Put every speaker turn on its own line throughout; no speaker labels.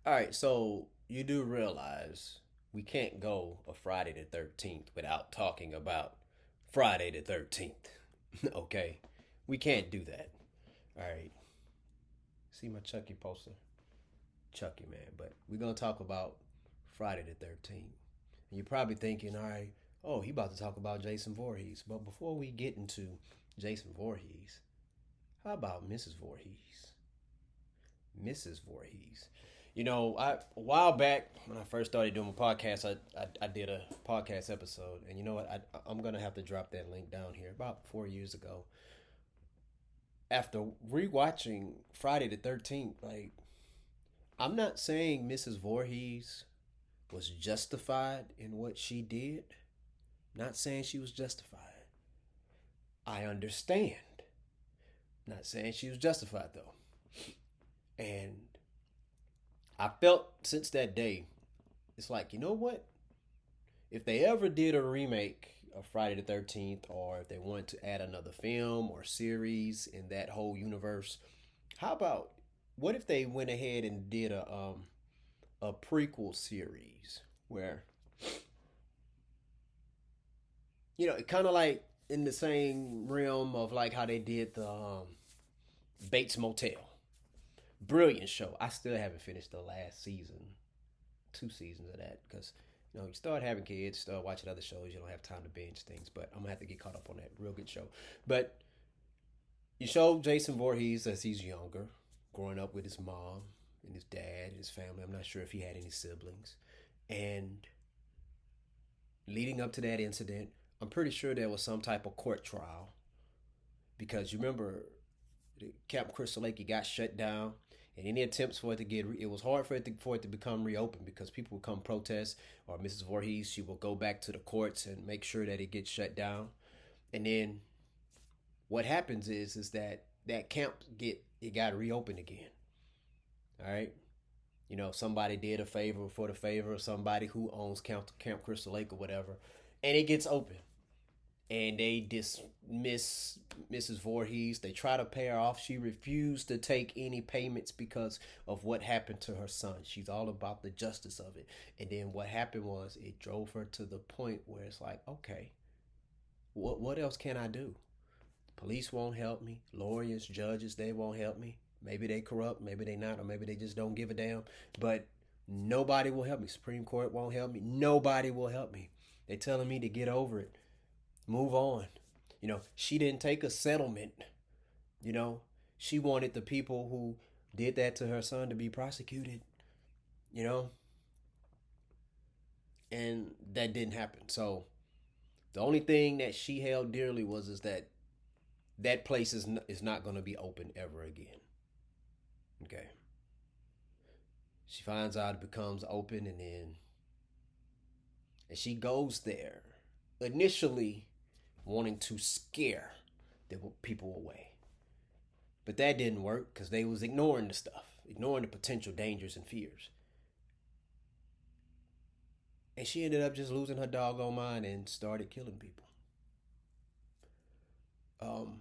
All right, so you do realize we can't go a Friday the 13th without talking about Friday the 13th. Okay? We can't do that. All right. See my Chucky poster? Chucky, man. But we're going to talk about Friday the 13th. And you're probably thinking, all right, oh, he about to talk about Jason Voorhees. But before we get into Jason Voorhees, how about Mrs. Voorhees? Mrs. Voorhees. A while back when I first started doing my podcast, I did a podcast episode, and you know what? I'm gonna have to drop that link down here. About 4 years ago, after rewatching Friday the 13th, like I'm not saying Mrs. Voorhees was justified in what she did. Not saying she was justified. I understand. Not saying she was justified though, and I felt since that day, it's like, you know what? If they ever did a remake of Friday the 13th, or if they wanted to add another film or series in that whole universe, how about what if they went ahead and did a prequel series where kind of like in the same realm of like how they did the Bates Motel. Brilliant show. I still haven't finished the last season, 2 seasons of that, because you start having kids, start watching other shows, you don't have time to binge things. But I'm gonna have to get caught up on that. Real good show. But you show Jason Voorhees as he's younger, growing up with his mom and his dad and his family. I'm not sure if he had any siblings. And leading up to that incident, I'm pretty sure there was some type of court trial, because you remember Camp Crystal Lake, it got shut down, and any attempts for it to it was hard for it to become reopened, because people would come protest, or Mrs. Voorhees, she will go back to the courts and make sure that it gets shut down. And then what happens is that camp it got reopened again. All right, somebody did a favor for the favor of somebody who owns Camp Crystal Lake or whatever, and it gets open, and they dismiss Mrs. Voorhees. They try to pay her off. She refused to take any payments because of what happened to her son. She's all about the justice of it. And then what happened was it drove her to the point where it's like, okay, what else can I do? Police won't help me. Lawyers, judges, they won't help me. Maybe they corrupt, maybe they not, or maybe they just don't give a damn. But nobody will help me. Supreme Court won't help me. Nobody will help me. They're telling me to get over it, move on. She didn't take a settlement. You know, she wanted the people who did that to her son to be prosecuted, you know, and that didn't happen. So the only thing that she held dearly was is that that place is not going to be open ever again. Okay. She finds out it becomes open, and she goes there initially wanting to scare the people away. But that didn't work because they was ignoring the stuff, ignoring the potential dangers and fears. And she ended up just losing her doggone mind and started killing people. Um,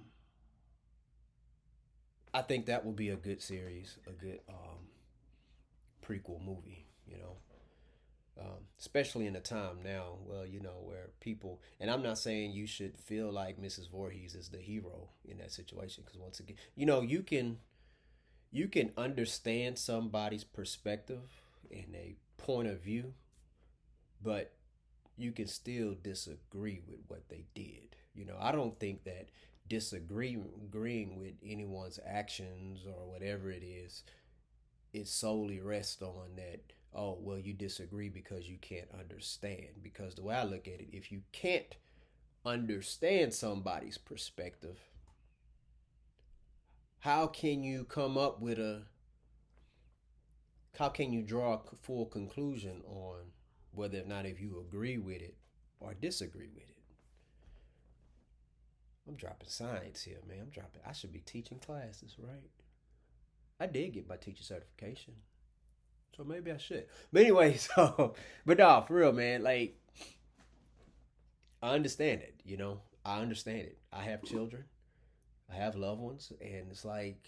I think that would be a good series, a good prequel movie, especially in a time now, well, where people, and I'm not saying you should feel like Mrs. Voorhees is the hero in that situation, because once again, you can understand somebody's perspective and a point of view, but you can still disagree with what they did. I don't think that disagreeing agreeing with anyone's actions or whatever it solely rests on that, oh, well, you disagree because you can't understand. Because the way I look at it, if you can't understand somebody's perspective, how can you come up with a how can you draw a full conclusion on whether or not if you agree with it or disagree with it? I'm dropping science here, man. I should be teaching classes, right? I did get my teacher certification, so maybe I should. But anyway, but no, for real, man. Like, I understand it. I understand it. I have children. I have loved ones, and it's like,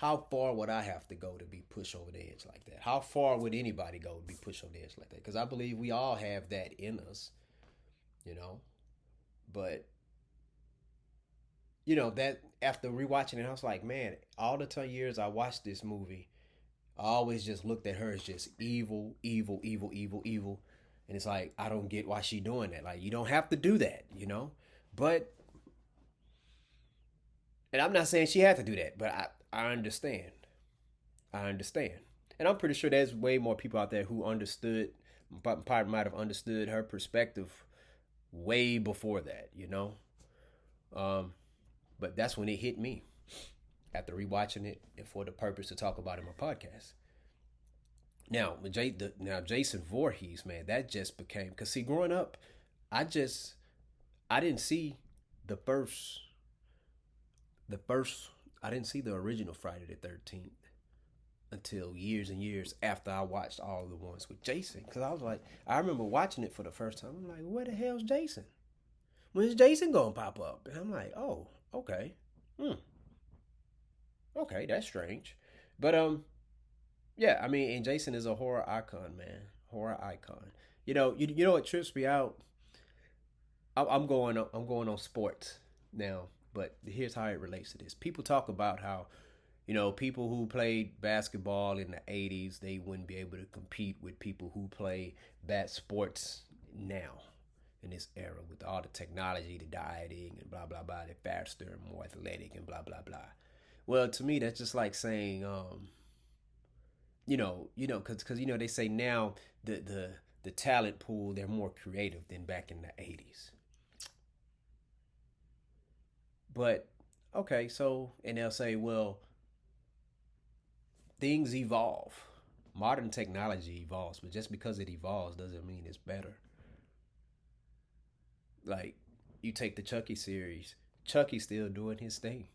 how far would I have to go to be pushed over the edge like that? How far would anybody go to be pushed over the edge like that? Because I believe we all have that in us, you know. But that after rewatching it, I was like, man, all the 10 years I watched this movie, I always just looked at her as just evil, evil, evil, evil, evil. And it's like, I don't get why she doing that. Like, you don't have to do that. But, and I'm not saying she had to do that, but I understand. I understand. And I'm pretty sure there's way more people out there who understood, probably might have understood her perspective way before that. Um, but that's when it hit me after rewatching it and for the purpose to talk about it in my podcast. Now Jason Voorhees, man, that just became because see, growing up, I just I didn't see the first the first I didn't see the original Friday the 13th until years and years after I watched all the ones with Jason. Because I was like, I remember watching it for the first time. I'm like, where the hell's Jason? When's Jason gonna pop up? And I'm like, oh, okay, hmm, okay, that's strange. But yeah, I mean, and Jason is a horror icon, man, horror icon. You know what trips me out? I'm going on sports now, but here's how it relates to this. People talk about how people who played basketball in the 80s, they wouldn't be able to compete with people who play bad sports now in this era with all the technology, the dieting, and blah, blah, blah. They're faster and more athletic and blah, blah, blah. Well, to me, that's just like saying, because they say now the talent pool, they're more creative than back in the 80s. But, okay, so, and they'll say, well, things evolve. Modern technology evolves, but just because it evolves doesn't mean it's better. Like, you take the Chucky series, Chucky's still doing his thing.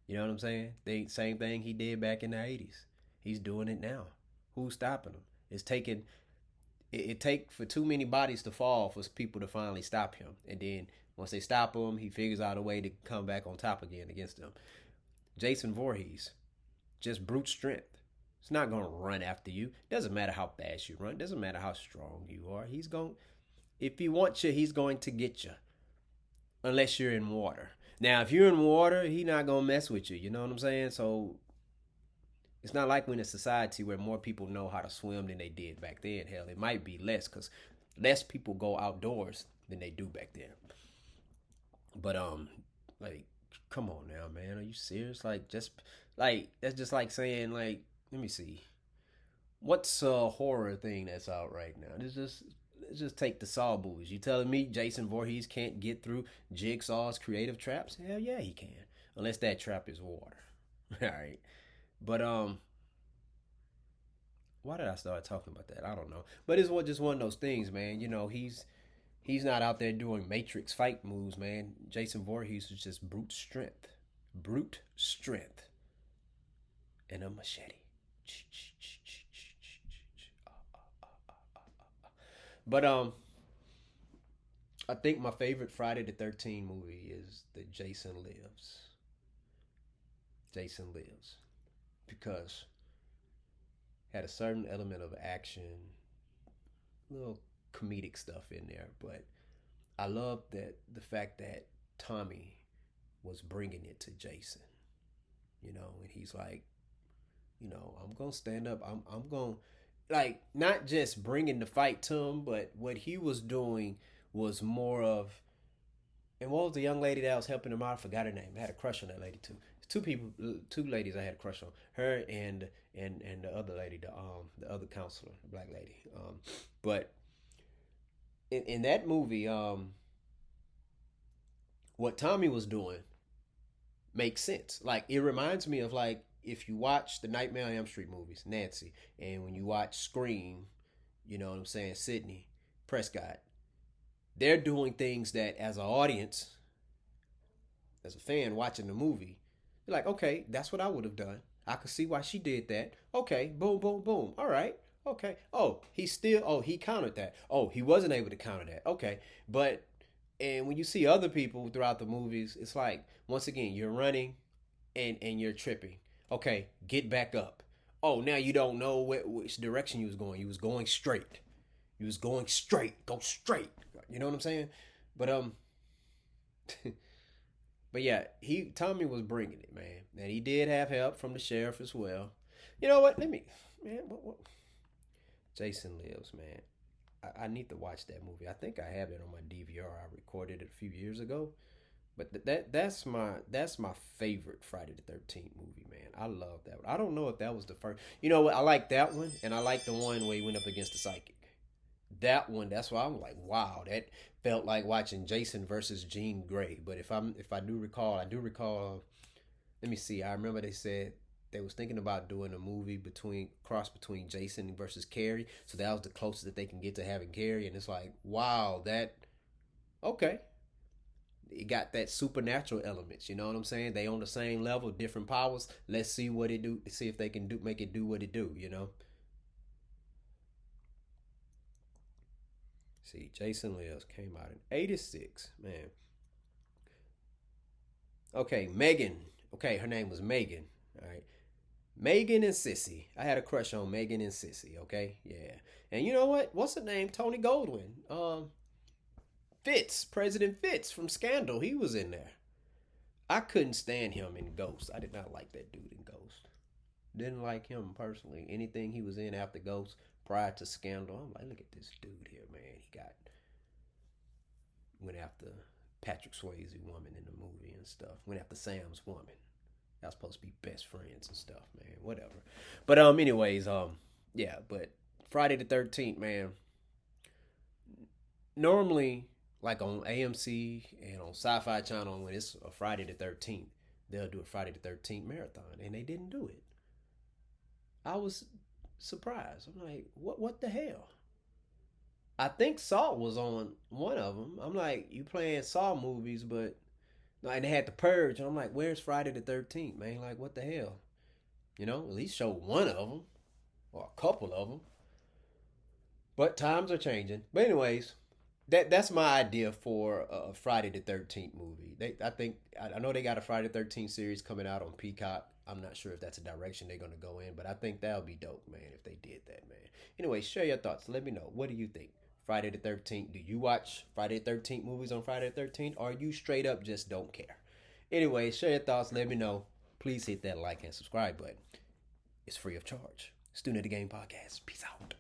You know what I'm saying? The same thing he did back in the 80s. He's doing it now. Who's stopping him? It's taking it take for too many bodies to fall for people to finally stop him. And then once they stop him, he figures out a way to come back on top again against them. Jason Voorhees, just brute strength. It's not gonna run after you. Doesn't matter how fast you run. Doesn't matter how strong you are. He's going. If he wants you, he's going to get you. Unless you're in water. Now, if you're in water, he's not gonna mess with you. You know what I'm saying? So it's not like we're in a society where more people know how to swim than they did back then. Hell, it might be less because less people go outdoors than they do back then. But like, come on now, man. Are you serious? Like, just like that's just like saying like, let me see, what's a horror thing that's out right now? Let's just take the Saw movies. You telling me Jason Voorhees can't get through Jigsaw's creative traps? Hell yeah, he can. Unless that trap is water. All right. But why did I start talking about that? I don't know. But it's just one of those things, man. He's not out there doing Matrix fight moves, man. Jason Voorhees is just brute strength, and a machete. But I think my favorite Friday the 13th movie is the Jason Lives because it had a certain element of action, little comedic stuff in there, but I love that the fact that Tommy was bringing it to Jason, and he's like, I'm gonna stand up. I'm gonna like not just bringing the fight to him, but what he was doing was more of. And what was the young lady that was helping him out? I forgot her name. I had a crush on that lady too. Two people, two ladies I had a crush on. Her and the other lady, the other counselor, the black lady. But in that movie, what Tommy was doing makes sense. Like it reminds me of like if you watch the Nightmare on Elm Street movies, Nancy, and when you watch Scream, you know what I'm saying, Sidney Prescott, they're doing things that as an audience, as a fan watching the movie, you're like, okay, that's what I would have done. I could see why she did that. Okay, boom, boom, boom. All right. Okay. He countered that. Oh, he wasn't able to counter that. Okay. But, and when you see other people throughout the movies, it's like, once again, you're running and you're tripping. Okay, get back up. Oh, now you don't know which direction you was going. You was going straight. You was going straight. Go straight. You know what I'm saying? But but yeah, he Tommy was bringing it, man, and he did have help from the sheriff as well. You know what? Let me, man. What? Jason Lives, man. I need to watch that movie. I think I have it on my DVR. I recorded it a few years ago. But that's my favorite Friday the 13th movie, man. I love that one. I don't know if that was the first. You know what? I like that one, and I like the one where he went up against the psychic. That one, that's why I'm like, wow, that felt like watching Jason versus Jean Grey. But if I do recall, I do recall. Let me see. I remember they said they was thinking about doing a movie between Jason versus Carrie. So that was the closest that they can get to having Carrie, and it's like, wow, that okay. It got that supernatural elements. You know what I'm saying? They on the same level, different powers. Let's see what it do. See if they can do make it do what it do. You know. See, Jason Lives came out in '86. Man. Okay, Megan. Okay, her name was Megan. All right. Megan and Sissy. I had a crush on Megan and Sissy. Okay, yeah. And you know what? What's her name? Tony Goldwyn. Fitz, President Fitz from Scandal. He was in there. I couldn't stand him in Ghost. I did not like that dude in Ghost. Didn't like him personally. Anything he was in after Ghost, prior to Scandal, I'm like, look at this dude here, man. He went after Patrick Swayze woman in the movie and stuff. Went after Sam's woman. Y'all supposed to be best friends and stuff, man. Whatever. But anyways, yeah. But Friday the 13th, man. Normally, like on AMC and on Sci-Fi Channel, when it's a Friday the 13th, they'll do a Friday the 13th marathon, and they didn't do it. I was surprised. I'm like, what the hell? I think Saw was on one of them. I'm like, you playing Saw movies, but no, and they had the Purge. And I'm like, where's Friday the 13th, man? Like, what the hell? You know, at least show one of them or a couple of them. But times are changing. But anyways, that's my idea for a Friday the 13th movie. I know they got a Friday the 13th series coming out on Peacock. I'm not sure if that's a direction they're gonna go in, but I think that would be dope, man, if they did that, man. Anyway, share your thoughts. Let me know. What do you think? Friday the 13th. Do you watch Friday the 13th movies on Friday the 13th, or you straight up just don't care? Anyway, share your thoughts. Let me know. Please hit that like and subscribe button. It's free of charge. Student of the Game Podcast. Peace out.